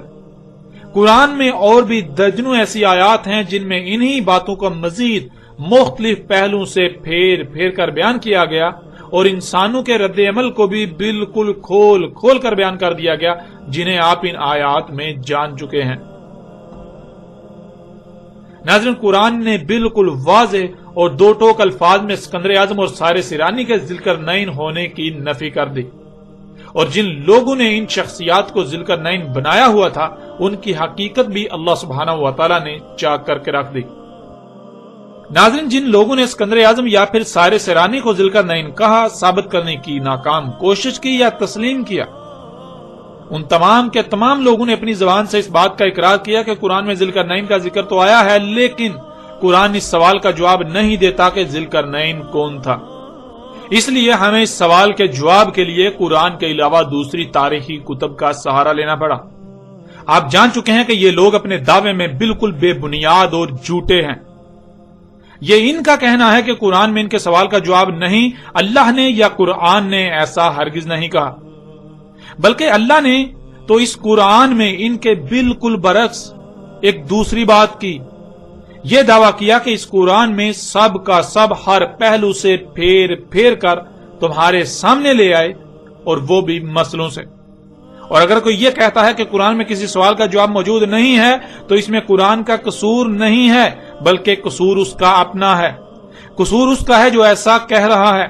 قرآن میں اور بھی درجنوں ایسی آیات ہیں جن میں انہی باتوں کا مزید مختلف پہلوؤں سے پھیر پھیر کر بیان کیا گیا، اور انسانوں کے رد عمل کو بھی بالکل کھول کھول کر بیان کر دیا گیا، جنہیں آپ ان آیات میں جان چکے ہیں۔ ناظرین قرآن نے بالکل واضح اور دو ٹوک الفاظ میں اسکندر اعظم اور سائرس ایرانی کے ذوالقرنین ہونے کی نفی کر دی، اور جن لوگوں نے ان شخصیات کو ذوالقرنین بنایا ہوا تھا ان کی حقیقت بھی اللہ سبحانہ و تعالی نے چاک کر کے رکھ دی۔ ناظرین جن لوگوں نے اسکندر اعظم یا پھر سائرس ایرانی کو ذوالقرنین کہا، ثابت کرنے کی ناکام کوشش کی یا تسلیم کیا، ان تمام کے تمام لوگوں نے اپنی زبان سے اس بات کا اقرار کیا کہ قرآن میں ذوالقرنین کا ذکر تو آیا ہے، لیکن قرآن اس سوال کا جواب نہیں دیتا کہ ذوالقرنین کون تھا۔ اس لیے ہمیں اس سوال کے جواب کے لیے قرآن کے علاوہ دوسری تاریخی کتب کا سہارا لینا پڑا۔ آپ جان چکے ہیں کہ یہ لوگ اپنے دعوے میں بالکل بے بنیاد اور جھوٹے ہیں۔ یہ ان کا کہنا ہے کہ قرآن میں ان کے سوال کا جواب نہیں، اللہ نے یا قرآن نے ایسا ہرگز نہیں کہا، بلکہ اللہ نے تو اس قرآن میں ان کے بالکل برعکس ایک دوسری بات کی، یہ دعویٰ کیا کہ اس قرآن میں سب کا سب ہر پہلو سے پھیر پھیر کر تمہارے سامنے لے آئے، اور وہ بھی مسئلوں سے۔ اور اگر کوئی یہ کہتا ہے کہ قرآن میں کسی سوال کا جواب موجود نہیں ہے تو اس میں قرآن کا قصور نہیں ہے، بلکہ قصور اس کا اپنا ہے۔ قصور اس کا ہے جو ایسا کہہ رہا ہے،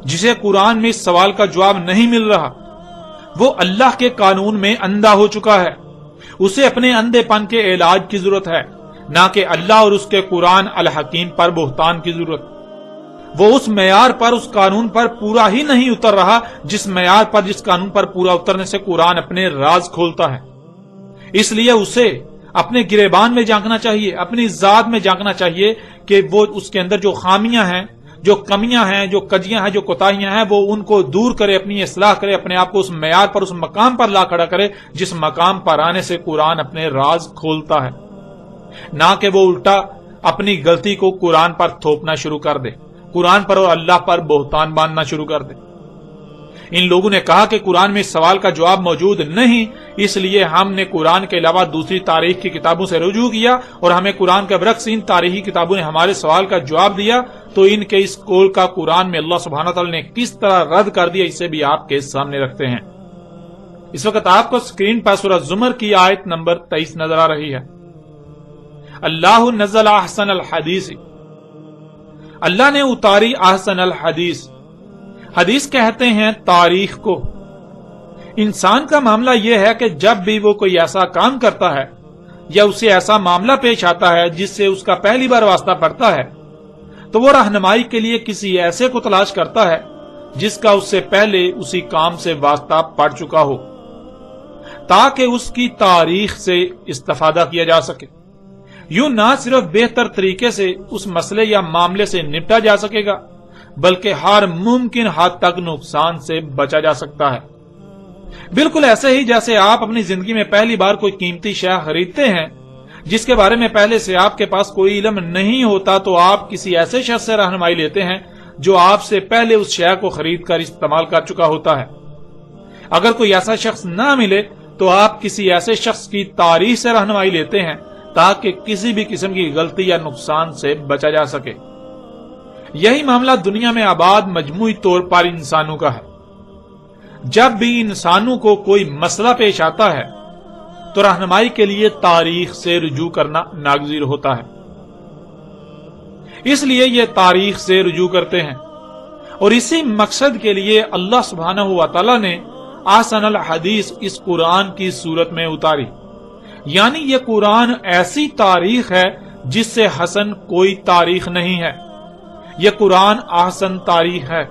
جسے قرآن میں اس سوال کا جواب نہیں مل رہا۔ وہ اللہ کے قانون میں اندھا ہو چکا ہے، اسے اپنے اندھے پن کے علاج کی ضرورت ہے، نہ کہ اللہ اور اس کے قرآن الحکیم پر بہتان کی ضرورت۔ وہ اس معیار پر، اس قانون پر پورا ہی نہیں اتر رہا جس معیار پر، جس قانون پر پورا اترنے سے قرآن اپنے راز کھولتا ہے۔ اس لیے اسے اپنے گریبان میں جھانکنا چاہیے، اپنی ذات میں جھانکنا چاہیے کہ وہ اس کے اندر جو خامیاں ہیں، جو کمیاں ہیں، جو کجیاں ہیں، جو کوتاہیاں ہیں، وہ ان کو دور کرے، اپنی اصلاح کرے، اپنے آپ کو اس معیار پر، اس مقام پر لا کھڑا کرے جس مقام پر آنے سے قرآن اپنے راز کھولتا ہے، نہ کہ وہ الٹا اپنی غلطی کو قرآن پر تھوپنا شروع کر دے، قرآن پر اور اللہ پر بہتان باندھنا شروع کر دے۔ ان لوگوں نے کہا کہ قرآن میں اس سوال کا جواب موجود نہیں، اس لیے ہم نے قرآن کے علاوہ دوسری تاریخ کی کتابوں سے رجوع کیا، اور ہمیں قرآن کے برعکس ان تاریخی کتابوں نے ہمارے سوال کا جواب دیا، تو ان کے اس قول کا قرآن میں اللہ سبحانہ تعالیٰ نے کس طرح رد کر دیا، اسے بھی آپ کے سامنے رکھتے ہیں۔ اس وقت آپ کو اسکرین پر سورہ زمر کی آیت نمبر 23 نظر آ رہی ہے۔ اللہ نزل احسن الحدیث، اللہ نے اتاری احسن الحدیث۔ حدیث کہتے ہیں تاریخ کو۔ انسان کا معاملہ یہ ہے کہ جب بھی وہ کوئی ایسا کام کرتا ہے یا اسے ایسا معاملہ پیش آتا ہے جس سے اس کا پہلی بار واسطہ پڑتا ہے، تو وہ رہنمائی کے لیے کسی ایسے کو تلاش کرتا ہے جس کا اس سے پہلے اسی کام سے واسطہ پڑ چکا ہو، تاکہ اس کی تاریخ سے استفادہ کیا جا سکے۔ یوں نہ صرف بہتر طریقے سے اس مسئلے یا معاملے سے نپٹا جا سکے گا، بلکہ ہر ممکن حد تک نقصان سے بچا جا سکتا ہے۔ بالکل ایسے ہی جیسے آپ اپنی زندگی میں پہلی بار کوئی قیمتی شے خریدتے ہیں جس کے بارے میں پہلے سے آپ کے پاس کوئی علم نہیں ہوتا، تو آپ کسی ایسے شخص سے رہنمائی لیتے ہیں جو آپ سے پہلے اس شے کو خرید کر استعمال کر چکا ہوتا ہے۔ اگر کوئی ایسا شخص نہ ملے تو آپ کسی ایسے شخص کی تاریخ سے رہنمائی لیتے ہیں تاکہ کسی بھی قسم کی غلطی یا نقصان سے بچا جا سکے۔ یہی معاملہ دنیا میں آباد مجموعی طور پر انسانوں کا ہے۔ جب بھی انسانوں کو کوئی مسئلہ پیش آتا ہے تو رہنمائی کے لیے تاریخ سے رجوع کرنا ناگزیر ہوتا ہے، اس لیے یہ تاریخ سے رجوع کرتے ہیں، اور اسی مقصد کے لیے اللہ سبحانہ و تعالی نے احسن الحدیث اس قرآن کی صورت میں اتاری۔ یعنی یہ قرآن ایسی تاریخ ہے جس سے حسن کوئی تاریخ نہیں ہے، یہ قرآن احسن تاریخ ہے۔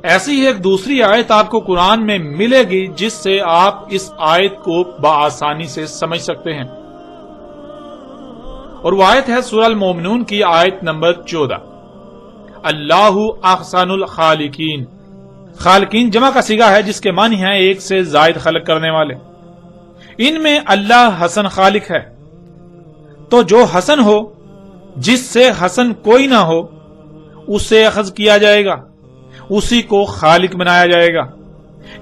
ایسی ہی ایک دوسری آیت آپ کو قرآن میں ملے گی جس سے آپ اس آیت کو بآسانی سے سمجھ سکتے ہیں، اور وہ آیت ہے سورہ المومنون کی آیت نمبر 14۔ اللہ احسن الخالقین، خالقین جمع کا صیغہ ہے جس کے معنی ہیں ایک سے زائد خلق کرنے والے۔ ان میں اللہ حسن خالق ہے، تو جو حسن ہو، جس سے حسن کوئی نہ ہو، اسے اخذ کیا جائے گا، اسی کو خالق بنایا جائے گا۔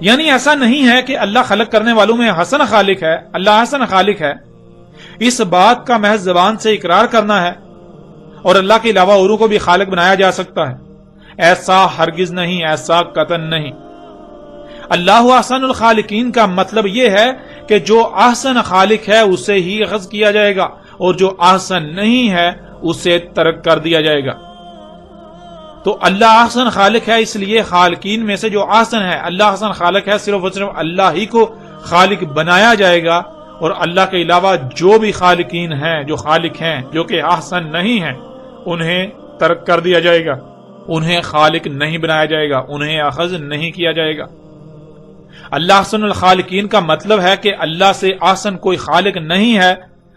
یعنی ایسا نہیں ہے کہ اللہ خلق کرنے والوں میں حسن خالق ہے، اللہ حسن خالق ہے، اس بات کا محض زبان سے اقرار کرنا ہے، اور اللہ کے علاوہ اوروں کو بھی خالق بنایا جا سکتا ہے، ایسا ہرگز نہیں، ایسا قطعاً نہیں۔ اللہ احسن الخالقین کا مطلب یہ ہے کہ جو احسن خالق ہے اسے ہی اخذ کیا جائے گا، اور جو احسن نہیں ہے اسے ترک کر دیا جائے گا۔ تو اللہ احسن خالق ہے، اس لیے خالقین میں سے جو احسن ہے، اللہ احسن خالق ہے، صرف اور صرف اللہ ہی کو خالق بنایا جائے گا، اور اللہ کے علاوہ جو بھی خالقین ہیں، جو خالق ہیں جو کہ احسن نہیں ہیں، انہیں ترک کر دیا جائے گا، انہیں خالق نہیں بنایا جائے گا، انہیں اخذ نہیں کیا جائے گا۔ اللہ احسن الخالقین کا مطلب ہے کہ اللہ سے احسن کوئی خالق نہیں ہے،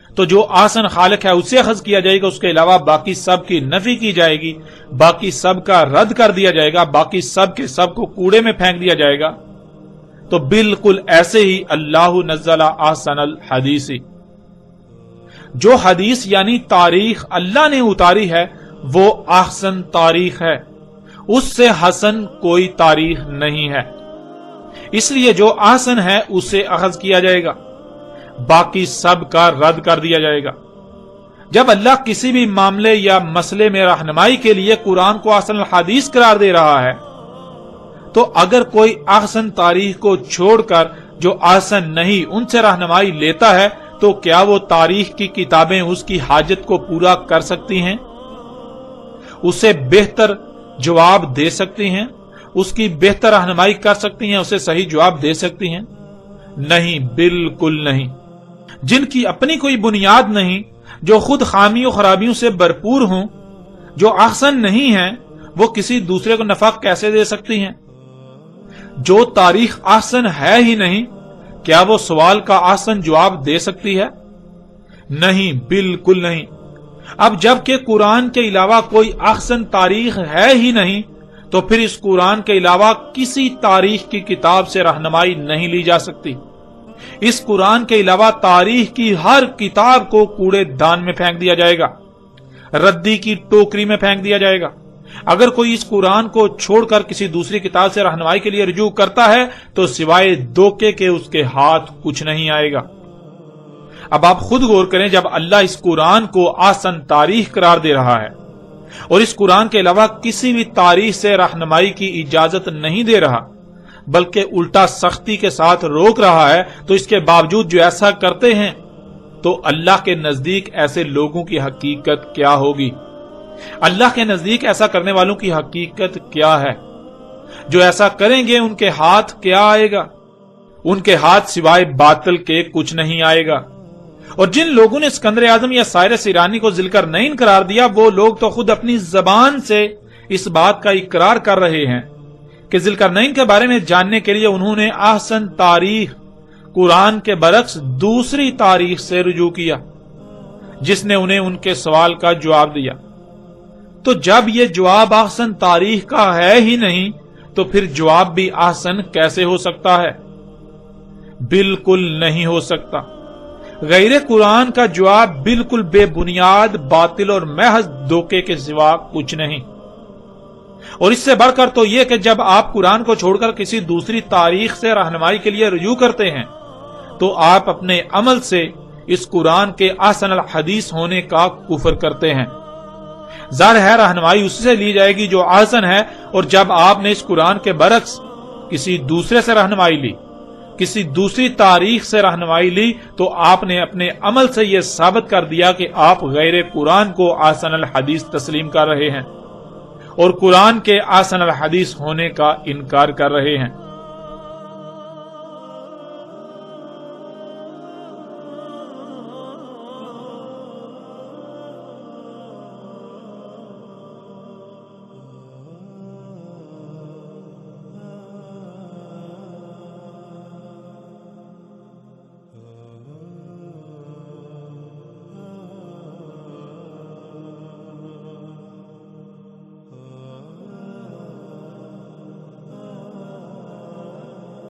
تو جو احسن خالق ہے اسے اخذ کیا جائے گا، اس کے علاوہ باقی سب کی نفی کی جائے گی، باقی سب کا رد کر دیا جائے گا، باقی سب کے سب کو کوڑے میں پھینک دیا جائے گا۔ تو بالکل ایسے ہی اللہ نزل احسن الحدیث، جو حدیث یعنی تاریخ اللہ نے اتاری ہے وہ احسن تاریخ ہے، اس سے حسن کوئی تاریخ نہیں ہے، اس لیے جو احسن ہے اسے اخذ کیا جائے گا، باقی سب کا رد کر دیا جائے گا۔ جب اللہ کسی بھی معاملے یا مسئلے میں رہنمائی کے لیے قرآن کو احسن الحدیث قرار دے رہا ہے، تو اگر کوئی احسن تاریخ کو چھوڑ کر جو احسن نہیں ان سے رہنمائی لیتا ہے، تو کیا وہ تاریخ کی کتابیں اس کی حاجت کو پورا کر سکتی ہیں؟ اسے بہتر جواب دے سکتی ہیں؟ اس کی بہتر رہنمائی کر سکتی ہیں؟ اسے صحیح جواب دے سکتی ہیں؟ نہیں، بالکل نہیں۔ جن کی اپنی کوئی بنیاد نہیں، جو خود خامی و خرابیوں سے بھرپور ہوں، جو احسن نہیں ہیں، وہ کسی دوسرے کو نفع کیسے دے سکتی ہیں؟ جو تاریخ احسن ہے ہی نہیں، کیا وہ سوال کا احسن جواب دے سکتی ہے؟ نہیں، بالکل نہیں۔ اب جب کہ قرآن کے علاوہ کوئی احسن تاریخ ہے ہی نہیں، تو پھر اس قرآن کے علاوہ کسی تاریخ کی کتاب سے رہنمائی نہیں لی جا سکتی۔ اس قرآن کے علاوہ تاریخ کی ہر کتاب کو کوڑے دان میں پھینک دیا جائے گا، ردی کی ٹوکری میں پھینک دیا جائے گا۔ اگر کوئی اس قرآن کو چھوڑ کر کسی دوسری کتاب سے رہنمائی کے لیے رجوع کرتا ہے تو سوائے دھوکے کے اس کے ہاتھ کچھ نہیں آئے گا۔ اب آپ خود غور کریں، جب اللہ اس قرآن کو احسن تاریخ قرار دے رہا ہے اور اس قرآن کے علاوہ کسی بھی تاریخ سے رہنمائی کی اجازت نہیں دے رہا بلکہ الٹا سختی کے ساتھ روک رہا ہے، تو اس کے باوجود جو ایسا کرتے ہیں تو اللہ کے نزدیک ایسے لوگوں کی حقیقت کیا ہوگی؟ اللہ کے نزدیک ایسا کرنے والوں کی حقیقت کیا ہے؟ جو ایسا کریں گے ان کے ہاتھ کیا آئے گا؟ ان کے ہاتھ سوائے باطل کے کچھ نہیں آئے گا۔ اور جن لوگوں نے اسکندر اعظم یا سائرس ایرانی کو ذی القرنین قرار دیا، وہ لوگ تو خود اپنی زبان سے اس بات کا اقرار کر رہے ہیں کہ ذی القرنین کے بارے میں جاننے کے لیے انہوں نے احسن تاریخ قرآن کے برعکس دوسری تاریخ سے رجوع کیا جس نے انہیں ان کے سوال کا جواب دیا۔ تو جب یہ جواب احسن تاریخ کا ہے ہی نہیں تو پھر جواب بھی احسن کیسے ہو سکتا ہے؟ بالکل نہیں ہو سکتا۔ غیر قرآن کا جواب بالکل بے بنیاد، باطل اور محض دھوکے کے سوا کچھ نہیں۔ اور اس سے بڑھ کر تو یہ کہ جب آپ قرآن کو چھوڑ کر کسی دوسری تاریخ سے رہنمائی کے لیے رجوع کرتے ہیں تو آپ اپنے عمل سے اس قرآن کے احسن الحدیث ہونے کا کفر کرتے ہیں۔ ظاہر ہے رہنمائی اس سے لی جائے گی جو احسن ہے، اور جب آپ نے اس قرآن کے برعکس کسی دوسرے سے رہنمائی لی، کسی دوسری تاریخ سے رہنمائی لی، تو آپ نے اپنے عمل سے یہ ثابت کر دیا کہ آپ غیر قرآن کو احسن الحدیث تسلیم کر رہے ہیں اور قرآن کے احسن الحدیث ہونے کا انکار کر رہے ہیں۔